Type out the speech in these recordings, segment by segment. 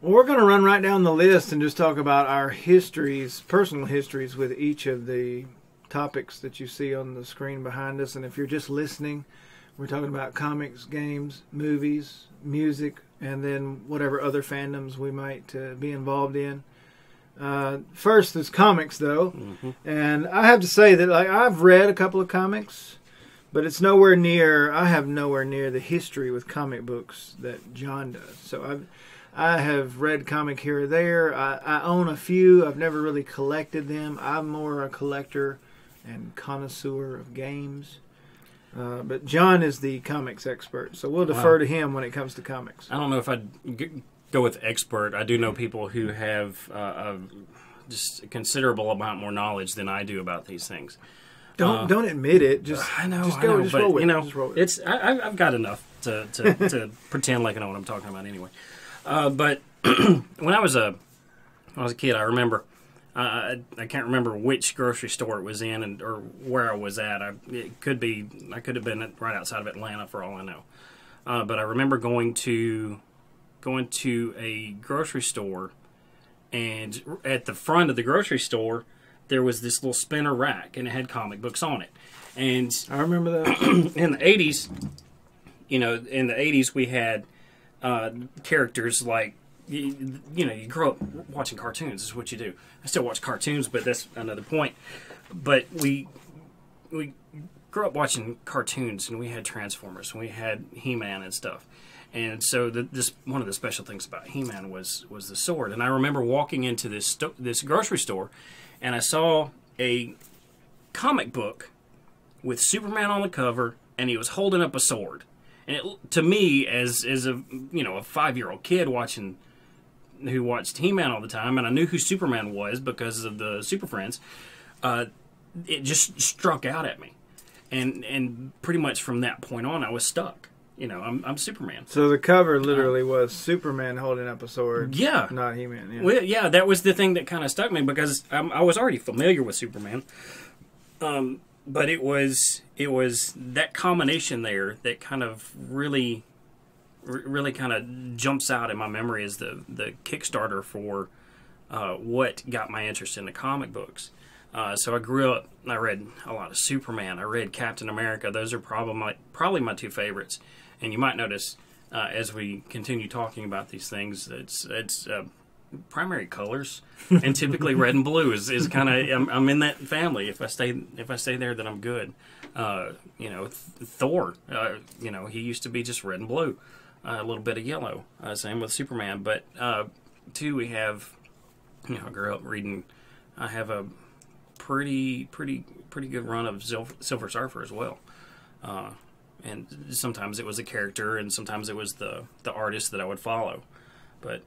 Well, we're going to run right down the list and just talk about our histories, personal histories with each of the topics that you see on the screen behind us. And if you're just listening, we're talking about comics, games, movies, music, and then whatever other fandoms we might be involved in. First is comics, though. And I have to say that I've read a couple of comics, but it's nowhere near, I have nowhere near the history with comic books that John does. So I have read comic here or there. I own a few. I've never really collected them. I'm more a collector and connoisseur of games. But John is the comics expert, so we'll defer to him when it comes to comics. I don't know if I'd go with expert. I do know people who have just a considerable amount more knowledge than I do about these things. Don't admit it. I know. Roll with it. Just roll with it. I've got enough to pretend like I know what I'm talking about anyway. But when I was a kid, I remember I can't remember which grocery store it was in or where I was at. I could have been right outside of Atlanta for all I know. But I remember going to a grocery store, and at the front of the grocery store there was this little spinner rack, and it had comic books on it. And I remember that in the 80s, we had characters like, you grow up watching cartoons. Is what you do. I still watch cartoons, but that's another point. But we grew up watching cartoons, and we had Transformers, and we had He-Man and stuff. And so this one of the special things about He-Man was the sword. And I remember walking into this grocery store, and I saw a comic book with Superman on the cover, and he was holding up a sword. And to me, as a 5-year-old kid who watched He-Man all the time, and I knew who Superman was because of the Super Friends, it just struck out at me, and pretty much from that point on, I was stuck. I'm Superman. So the cover literally was Superman holding up a sword. Yeah, not He-Man. Yeah. Well, yeah, that was the thing that kind of stuck me because I was already familiar with Superman. But it was that combination there that kind of really kind of jumps out in my memory as the Kickstarter for what got my interest in the comic books. So I grew up, I read a lot of Superman. I read Captain America. Those are probably my two favorites. And you might notice as we continue talking about these things, it's primary colors, and typically red and blue is kind of I'm in that family. If I stay there, then I'm good. Thor, he used to be just red and blue, a little bit of yellow. Same with Superman. But two, we have, I grew up reading. I have a pretty good run of Silver Surfer as well. And sometimes it was a character, and sometimes it was the artist that I would follow. But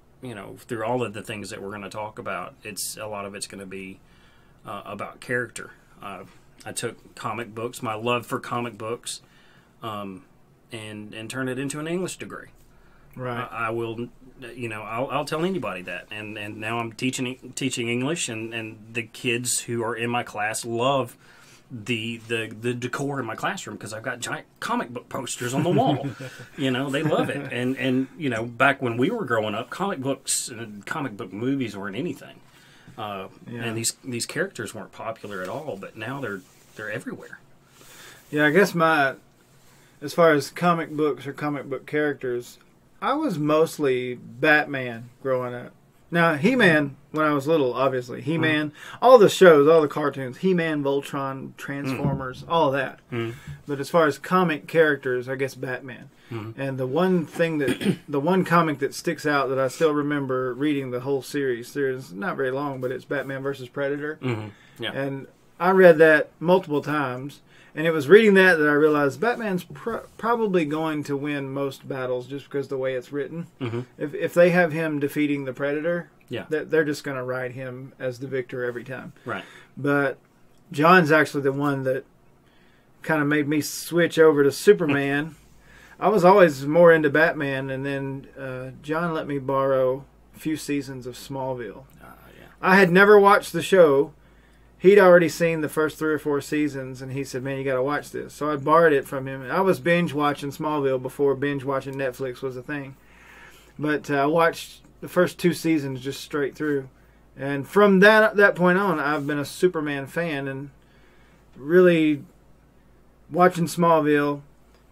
through all of the things that we're going to talk about, a lot of it's going to be about character. I took comic books, my love for comic books, and turned it into an English degree. Right. I will, I'll tell anybody that. And now I'm teaching English, and the kids who are in my class love the decor in my classroom because I've got giant comic book posters on the wall. They love it. And back when we were growing up, comic books and comic book movies weren't anything. And these characters weren't popular at all, but now they're everywhere. Yeah, I guess as far as comic books or comic book characters, I was mostly Batman growing up. Now, He-Man, when I was little, obviously. He-Man, all the shows, all the cartoons, He-Man, Voltron, Transformers, all that. But as far as comic characters, I guess Batman. And the one comic that sticks out that I still remember reading the whole series, it's not very long, but it's Batman versus Predator. Yeah. And I read that multiple times. And it was reading that I realized Batman's probably going to win most battles just because of the way it's written. If they have him defeating the Predator, they're just going to ride him as the victor every time. Right. But John's actually the one that kind of made me switch over to Superman. I was always more into Batman, and then John let me borrow a few seasons of Smallville. I had never watched the show. He'd already seen the first 3 or 4 seasons, and he said, man, you got to watch this. So I borrowed it from him. I was binge-watching Smallville before binge-watching Netflix was a thing. But I watched the first 2 seasons just straight through. And from that point on, I've been a Superman fan, and really watching Smallville,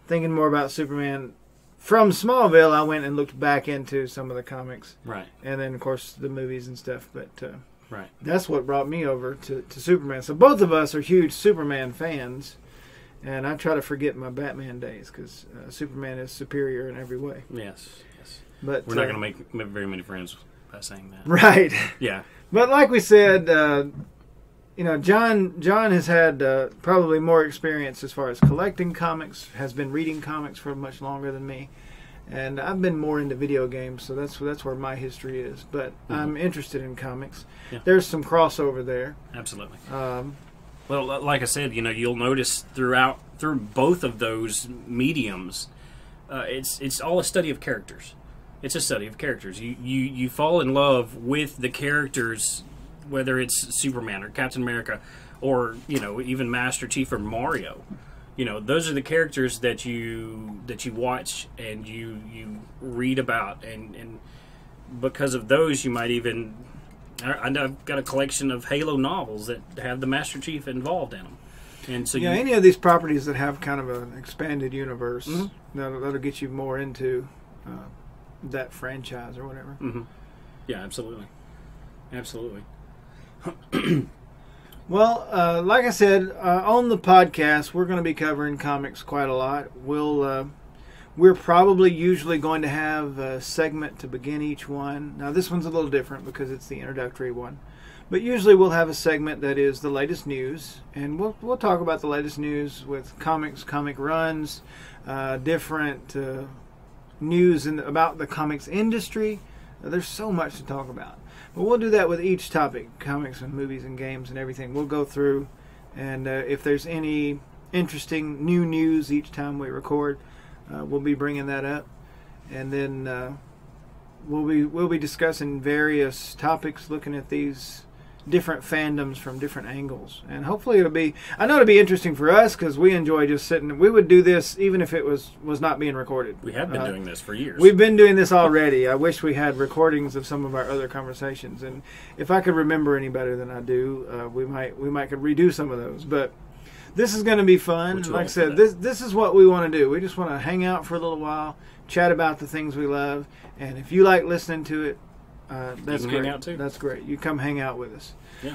thinking more about Superman. From Smallville, I went and looked back into some of the comics. Right. And then, of course, the movies and stuff. But right. That's what brought me over to Superman. So both of us are huge Superman fans. And I try to forget my Batman days because Superman is superior in every way. Yes. But we're not going to make very many friends by saying that. Right. Yeah. But like we said, John has had probably more experience as far as collecting comics, has been reading comics for much longer than me. And I've been more into video games, so that's where my history is. But I'm interested in comics. Yeah. There's some crossover there. Absolutely. Well, like I said, you'll notice through both of those mediums, it's all a study of characters. It's a study of characters. You fall in love with the characters, whether it's Superman or Captain America, or even Master Chief or Mario. Those are the characters that you watch and you read about, and because of those, you might even. I've got a collection of Halo novels that have the Master Chief involved in them, and so any of these properties that have kind of an expanded universe that'll get you more into that franchise or whatever. Mm-hmm. Yeah, absolutely. Well, like I said, on the podcast, we're going to be covering comics quite a lot. We're probably usually going to have a segment to begin each one. Now, this one's a little different because it's the introductory one. But usually we'll have a segment that is the latest news, and we'll talk about the latest news with comics, comic runs, different news about the comics industry. There's so much to talk about. But we'll do that with each topic, comics and movies and games and everything. We'll go through, and if there's any interesting new news each time we record, we'll be bringing that up. And then we'll be discussing various topics, looking at these different fandoms from different angles. And hopefully it'll be interesting for us because we enjoy just sitting. We would do this even if it was not being recorded. We have been doing this for years. We've been doing this already. I wish we had recordings of some of our other conversations, and if I could remember any better than I do, we might could redo some of those. But this is going to be fun. Like I said, this is what we want to do. We just want to hang out for a little while, chat about the things we love, and if you like listening to it, that's great. Hang out too. That's great. You come hang out with us. Yeah.